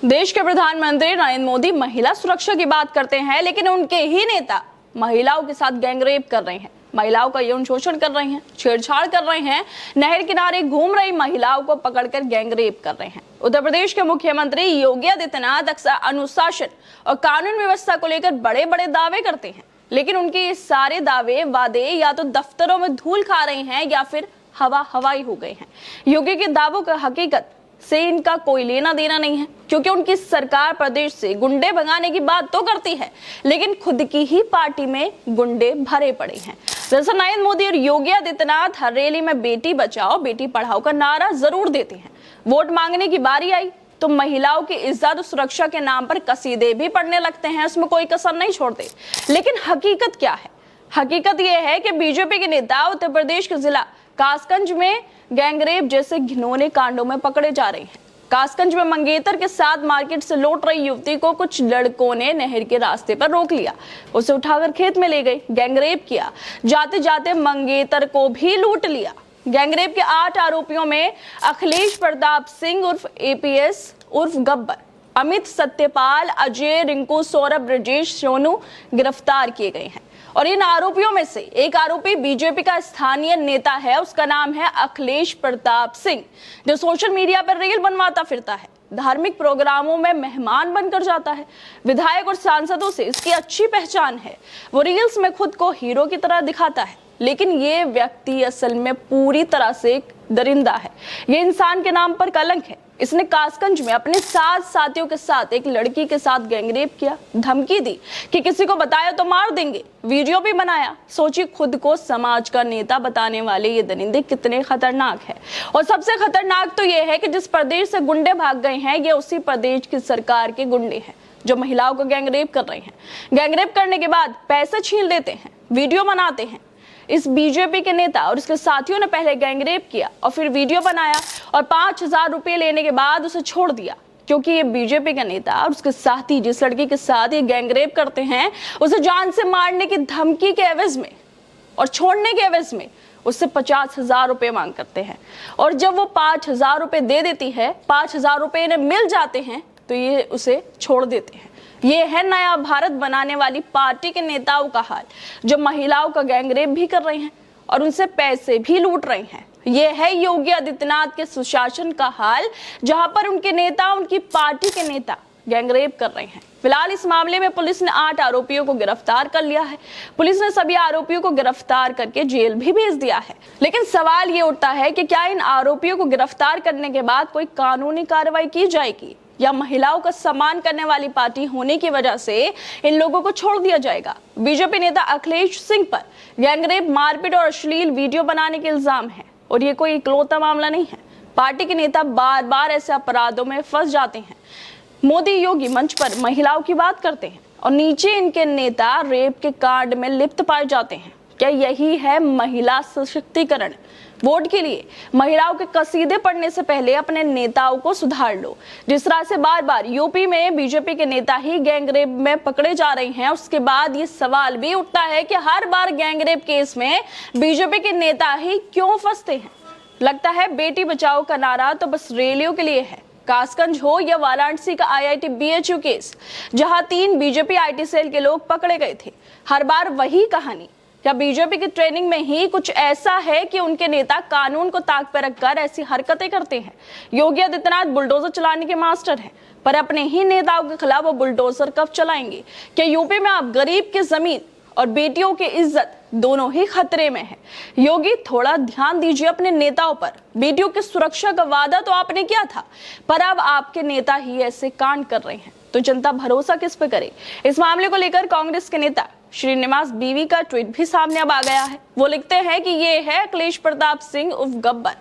देश के प्रधानमंत्री नरेंद्र मोदी महिला सुरक्षा की बात करते हैं, लेकिन उनके ही नेता महिलाओं के साथ गैंगरेप कर रहे हैं, महिलाओं का यौन शोषण कर रहे हैं, छेड़छाड़ कर रहे हैं, नहर किनारे घूम रही महिलाओं को पकड़कर गैंगरेप कर रहे हैं। उत्तर प्रदेश के मुख्यमंत्री योगी आदित्यनाथ अक्सर अनुशासन और कानून व्यवस्था को लेकर बड़े बड़े दावे करते हैं, लेकिन उनके ये सारे दावे वादे या तो दफ्तरों में धूल खा रहे हैं या फिर हवाई हो गए हैं। योगी के दावों का हकीकत से इनका कोई लेना देना नहीं है, क्योंकि उनकी सरकार प्रदेश से गुंडे भगाने की बात तो करती है, लेकिन खुद की ही पार्टी में गुंडे भरे पड़े हैं। दरअसल नरेंद्र मोदी और योगी आदित्यनाथ हर रैली में बेटी बचाओ बेटी पढ़ाओ का नारा जरूर देते हैं। वोट मांगने की बारी आई तो महिलाओं की इज्जत और सुरक्षा के नाम पर कसीदे भी पढ़ने लगते हैं, उसमें कोई कसर नहीं छोड़ते। लेकिन हकीकत क्या है? हकीकत यह है कि बीजेपी के नेता उत्तर प्रदेश के जिला कासगंज में गैंगरेप जैसे घिनौने कांडों में पकड़े जा रहे हैं। कासगंज में मंगेतर के साथ मार्केट से लौट रही युवती को कुछ लड़कों ने नहर के रास्ते पर रोक लिया, उसे उठाकर खेत में ले गए, गैंगरेप किया, जाते जाते मंगेतर को भी लूट लिया। गैंगरेप के 8 आरोपियों में अखिलेश प्रताप सिंह उर्फ एपीएस उर्फ गब्बर, अमित, सत्यपाल, अजय, रिंकू, सौरभ, ब्रजेश, सोनू गिरफ्तार किए गए हैं। और इन आरोपियों में से एक आरोपी बीजेपी का स्थानीय नेता है, उसका नाम है अखिलेश प्रताप सिंह, जो सोशल मीडिया पर रील बनवाता फिरता है, धार्मिक प्रोग्रामों में मेहमान बनकर जाता है। विधायक और सांसदों से इसकी अच्छी पहचान है। वो रील्स में खुद को हीरो की तरह दिखाता है, लेकिन ये व्यक्ति असल में पूरी तरह से दरिंदा है। ये इंसान के नाम पर कलंक है। इसने कासगंज में अपने 7 साथियों के साथ एक लड़की के साथ गैंगरेप किया, धमकी दी कि किसी को बताया तो मार देंगे, वीडियो भी बनाया। सोचिए, खुद को समाज का नेता बताने वाले ये दरिंदे कितने खतरनाक है। और सबसे खतरनाक तो ये है कि जिस प्रदेश से गुंडे भाग गए हैं, ये उसी प्रदेश की सरकार के गुंडे हैं जो महिलाओं को गैंगरेप कर रहे हैं। गैंगरेप करने के बाद पैसे छीन लेते हैं, वीडियो बनाते हैं। इस बीजेपी के नेता और उसके साथियों ने पहले गैंगरेप किया और फिर वीडियो बनाया और 5000 रुपये लेने के बाद उसे छोड़ दिया, क्योंकि ये बीजेपी का नेता और उसके साथी जिस लड़की के साथ ये गैंगरेप करते हैं, उसे जान से मारने की धमकी के एवज में और छोड़ने के एवज में उससे 50,000 रुपये मांग करते हैं। और जब वो 5000 रुपये दे देती है, 5000 रुपये इन्हें मिल जाते हैं, तो ये उसे छोड़ देते हैं। ये है नया भारत बनाने वाली पार्टी के नेताओं का हाल, जो महिलाओं का गैंगरेप भी कर रहे हैं और उनसे पैसे भी लूट रहे हैं। ये है योगी आदित्यनाथ के सुशासन का हाल, जहां पर उनके नेता, उनकी पार्टी के नेता गैंगरेप कर रहे हैं। फिलहाल इस मामले में पुलिस ने 8 आरोपियों को गिरफ्तार कर लिया है। पुलिस ने सभी आरोपियों को गिरफ्तार करके जेल भी भेज दिया है। लेकिन सवाल ये उठता है कि क्या इन आरोपियों को गिरफ्तार करने के बाद कोई कानूनी कार्रवाई की जाएगी, या महिलाओं का सम्मान करने वाली पार्टी होने की वजह से इन लोगों को छोड़ दिया जाएगा? बीजेपी नेता अखिलेश सिंह पर गैंगरेप, मारपीट और अश्लील वीडियो बनाने के इल्जाम है, और ये कोई इकलौता मामला नहीं है। पार्टी के नेता बार बार ऐसे अपराधों में फंस जाते हैं। मोदी योगी मंच पर महिलाओं की बात करते हैं और नीचे इनके नेता रेप के कांड में लिप्त पाए जाते हैं। क्या यही है महिला सशक्तिकरण? वोट के लिए महिलाओं के कसीदे पढ़ने से पहले अपने नेताओं को सुधार लो। जिस तरह से बार बार यूपी में बीजेपी के नेता ही गैंगरेप में पकड़े जा रहे हैं, उसके बाद ये सवाल भी उठता है कि हर बार गैंगरेप केस में बीजेपी के नेता ही क्यों फंसते हैं? लगता है बेटी बचाओ का नारा तो बस रैलियों के लिए है। कासगंज हो या वाराणसी का IIT BHU केस, जहां 3 बीजेपी IT सेल के लोग पकड़े गए थे, हर बार वही कहानी। क्या बीजेपी की ट्रेनिंग में ही कुछ ऐसा है कि उनके नेता कानून को ताक पर रखकर ऐसी हरकतें करते हैं? योगी आदित्यनाथ बुलडोजर चलाने के मास्टर हैं, पर अपने ही नेताओं के खिलाफ वो बुलडोजर कब चलाएंगे? क्या यूपी में आप गरीब की जमीन और बेटियों की इज्जत दोनों ही खतरे में है? योगी, थोड़ा ध्यान दीजिए अपने नेताओं पर। बेटियों की सुरक्षा का वादा तो आपने किया था, पर अब आपके नेता ही ऐसे कांड कर रहे हैं, तो जनता भरोसा किस पे करे? इस मामले को लेकर कांग्रेस के नेता श्रीनिवास बीवी का ट्वीट भी सामने अब आ गया है। वो लिखते हैं कि ये है अखिलेश प्रताप सिंह उर्फ गब्बर,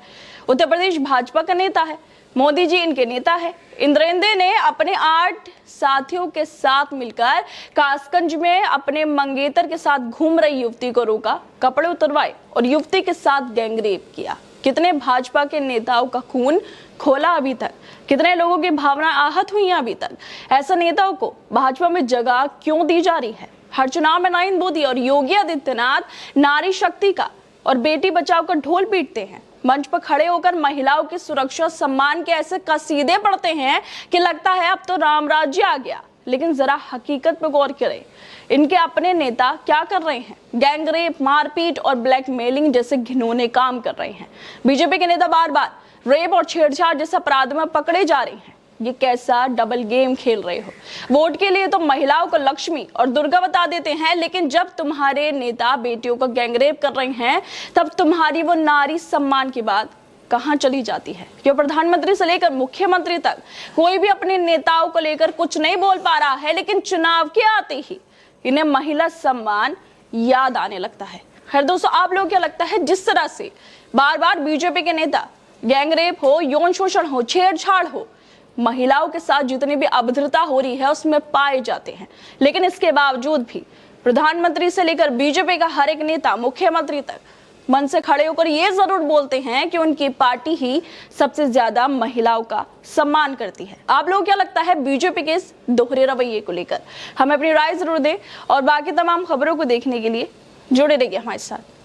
उत्तर प्रदेश भाजपा का नेता है, मोदी जी इनके नेता है। इंद्रेंद्र ने अपने 8 साथियों के साथ मिलकर कासगंज में अपने मंगेतर के साथ घूम रही युवती को रोका, कपड़े उतरवाए और युवती के साथ गैंगरेप किया। कितने भाजपा के नेताओं का खून खोला अभी तक? कितने लोगों की भावना आहत हुई हैं अभी तक? ऐसे नेताओं को भाजपा में जगह क्यों दी जा रही है? हर चुनाव में नरेंद्र मोदी और योगी आदित्यनाथ नारी शक्ति का और बेटी बचाओ का ढोल पीटते हैं, मंच पर खड़े होकर महिलाओं की सुरक्षा और सम्मान के ऐसे कसीदे पढ़ते हैं कि लगता है अब तो राम राज्य आ गया। लेकिन जरा हकीकत पर गौर करें, इनके अपने नेता क्या कर रहे हैं? गैंगरेप, मारपीट और ब्लैकमेलिंग जैसे घिनौने काम कर रहे हैं। बीजेपी के नेता बार बार रेप और छेड़छाड़ जैसे अपराधों में पकड़े जा रहे हैं। ये कैसा डबल गेम खेल रहे हो? वोट के लिए तो महिलाओं को लक्ष्मी और दुर्गा बता देते हैं, लेकिन जब तुम्हारे नेता बेटियों को गैंगरेप कर रहे हैं तब तुम्हारी वो नारी सम्मान की बात कहां चली जाती है? क्यों प्रधानमंत्री से लेकर मुख्यमंत्री तक कोई भी अपने नेताओं को लेकर कुछ नहीं बोल पा रहा है, लेकिन चुनाव के आते ही इन्हें महिला सम्मान याद आने लगता है। खैर दोस्तों, आप लोगों को क्या लगता है, जिस तरह से बार बार बीजेपी के नेता गैंगरेप हो, यौन शोषण हो, छेड़छाड़ हो, महिलाओं के साथ जितनी भी अभद्रता हो रही है उसमें पाए जाते हैं, लेकिन इसके बावजूद भी प्रधानमंत्री से लेकर बीजेपी का हर एक नेता, मुख्यमंत्री तक मन से खड़े होकर ये जरूर बोलते हैं कि उनकी पार्टी ही सबसे ज्यादा महिलाओं का सम्मान करती है। आप लोगों को क्या लगता है बीजेपी के इस दोहरे रवैये को लेकर? हमें अपनी राय जरूर दें और बाकी तमाम खबरों को देखने के लिए जुड़े रहिए हमारे साथ।